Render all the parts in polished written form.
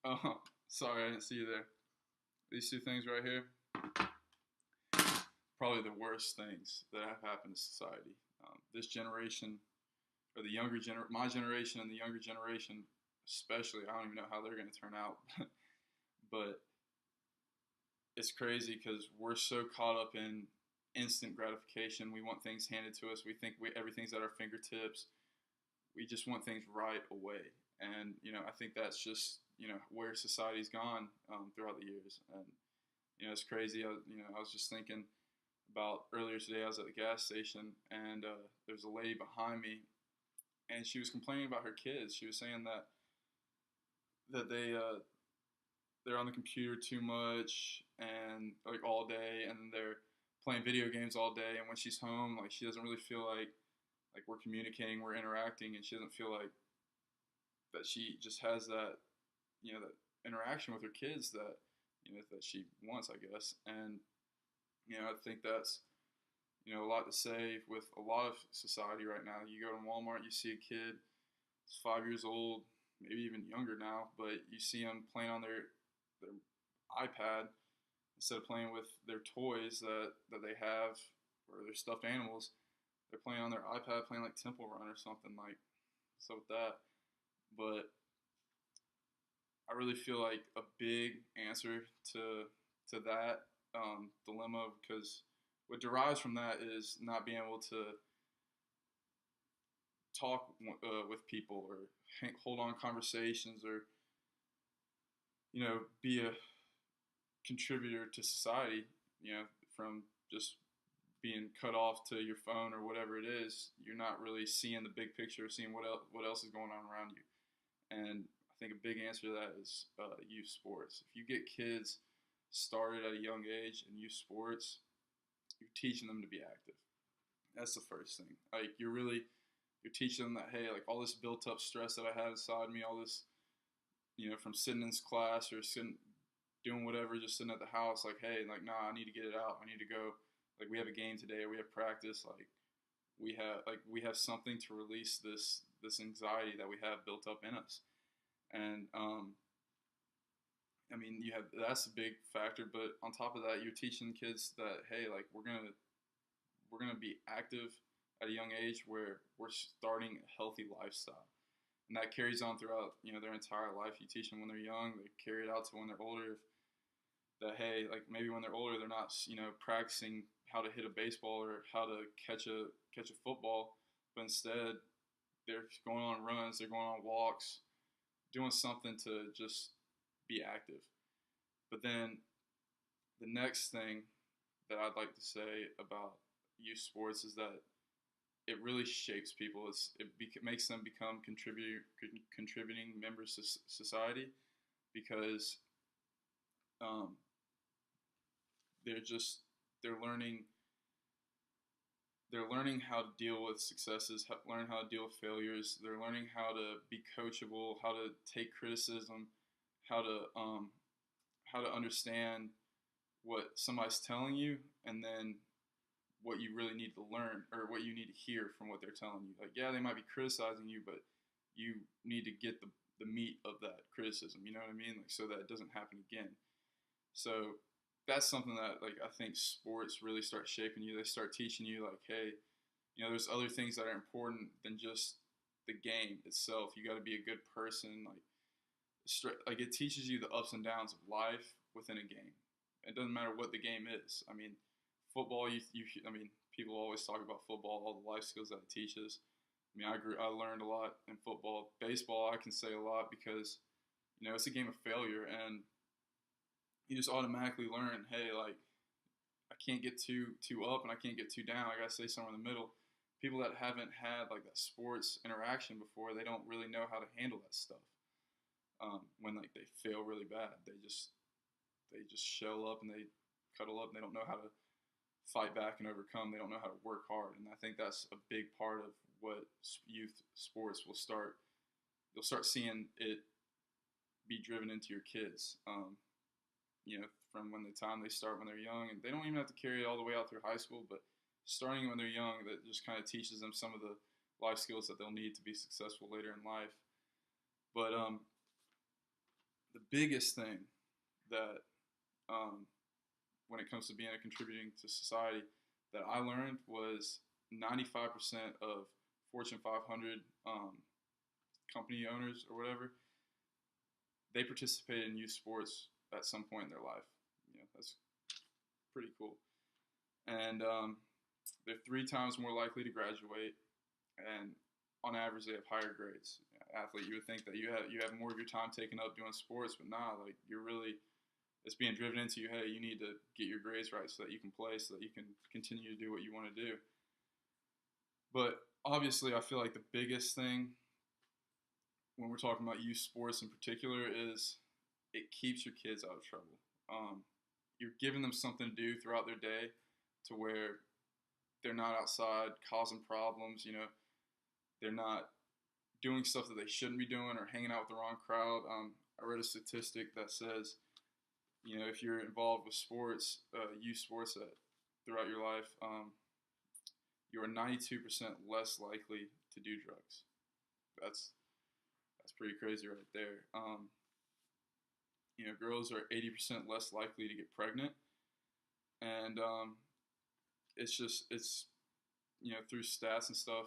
Oh, sorry, I didn't see you there. These two things right here, probably the worst things that have happened to society. This generation, or my generation and the younger generation, especially, I don't even know how they're going to turn out. But it's crazy because we're so caught up in instant gratification. We want things handed to us. We think everything's at our fingertips. We just want things right away. And I think that's just where society's gone throughout the years. And it's crazy. I was just thinking about earlier today. I was at the gas station, and there's a lady behind me, and she was complaining about her kids. She was saying that they're on the computer too much and like all day, and they're playing video games all day. And when she's home, like she doesn't really feel like we're communicating, we're interacting, and she doesn't feel like that she just has that that interaction with her kids that that she wants, I guess. And I think that's a lot to say with a lot of society right now. You go to Walmart, you see a kid, it's 5 years old, maybe even younger now, but you see them playing on their iPad instead of playing with their toys that they have, or their stuffed animals. They're playing on their iPad, playing like Temple Run or something, like so with that. But I really feel like a big answer to that dilemma, because what derives from that is not being able to talk with people, or hold on conversations, or be a contributor to society. From just being cut off to your phone or whatever it is, you're not really seeing the big picture, seeing what else is going on around you. And I think a big answer to that is youth sports. If you get kids started at a young age in youth sports, you're teaching them to be active. That's the first thing. Like you're teaching them that, hey, like all this built up stress that I have inside me, all this, from sitting in class or doing whatever, just sitting at the house, like, hey, like, nah, I need to get it out. I need to go. Like, we have a game today, or we have practice. Like, we have something to release this anxiety that we have built up in us. And I mean, that's a big factor. But on top of that, you're teaching kids that, hey, like, we're gonna be active at a young age, where we're starting a healthy lifestyle. And that carries on throughout their entire life. You teach them when they're young, they carry it out to when they're older. That, hey, like, maybe when they're older, they're not practicing how to hit a baseball or how to catch a football, but instead they're going on runs, they're going on walks, doing something to just be active. But then the next thing that I'd like to say about youth sports is that it really shapes people. Makes them become contributing members to society, because they're learning how to deal with successes, learn how to deal with failures. They're learning how to be coachable, how to take criticism, how to understand what somebody's telling you, and then what you really need to learn, or what you need to hear from what they're telling you. Like, yeah, they might be criticizing you, but you need to get the meat of that criticism. You know what I mean? Like, so that it doesn't happen again. So that's something that, like, I think sports really start shaping you. They start teaching you, like, hey, there's other things that are important than just the game itself. You got to be a good person. Like it teaches you the ups and downs of life within a game. It doesn't matter what the game is. I mean, football. I mean, people always talk about football, all the life skills that it teaches. I mean, I learned a lot in football. Baseball, I can say a lot, because it's a game of failure, and you just automatically learn, hey, like, I can't get too up and I can't get too down. I gotta stay somewhere in the middle. People that haven't had like that sports interaction before, they don't really know how to handle that stuff. When like they fail really bad, they just shell up and they cuddle up, and they don't know how to fight back and overcome. They don't know how to work hard, and I think that's a big part of what youth sports will start. You'll start seeing it be driven into your kids. From when the time they start when they're young, and they don't even have to carry it all the way out through high school, but starting when they're young, that just kind of teaches them some of the life skills that they'll need to be successful later in life. But the biggest thing that um, when it comes to being a contributing to society that I learned was 95% of Fortune 500 company owners or whatever, they participate in youth sports at some point in their life. That's pretty cool. And they're 3 times more likely to graduate, and on average, they have higher grades. Athlete, you would think that you have more of your time taken up doing sports, but nah, like you're really it's being driven into you. Hey, you need to get your grades right so that you can play, so that you can continue to do what you want to do. But obviously, I feel like the biggest thing when we're talking about youth sports in particular is it keeps your kids out of trouble. Um, you're giving them something to do throughout their day to where they're not outside causing problems. They're not doing stuff that they shouldn't be doing or hanging out with the wrong crowd. I read a statistic that says, if you're involved with sports, youth sports throughout your life, you are 92% less likely to do drugs. That's pretty crazy right there. Girls are 80% less likely to get pregnant, and it's through stats and stuff,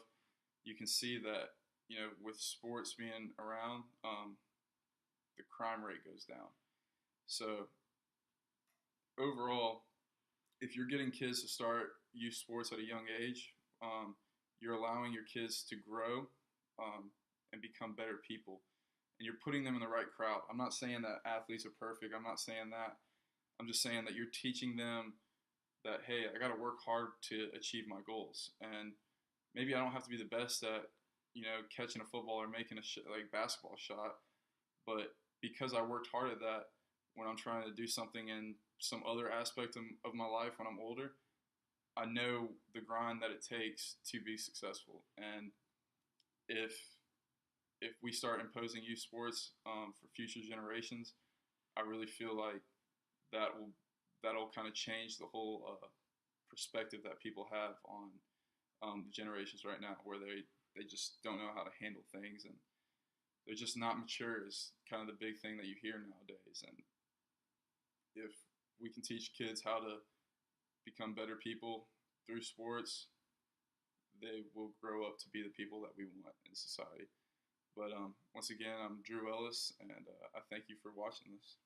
you can see that with sports being around, the crime rate goes down. So overall, if you're getting kids to start youth sports at a young age, you're allowing your kids to grow and become better people. And you're putting them in the right crowd. I'm not saying that athletes are perfect. I'm not saying that. I'm just saying that you're teaching them that, hey, I got to work hard to achieve my goals. And maybe I don't have to be the best at, catching a football or making a basketball shot. But because I worked hard at that, when I'm trying to do something in some other aspect of my life when I'm older, I know the grind that it takes to be successful. And if we start imposing youth sports for future generations, I really feel like that'll kind of change the whole perspective that people have on the generations right now, where they just don't know how to handle things, and they're just not mature is kind of the big thing that you hear nowadays. And if we can teach kids how to become better people through sports, they will grow up to be the people that we want in society. But once again, I'm Drew Ellis, and I thank you for watching this.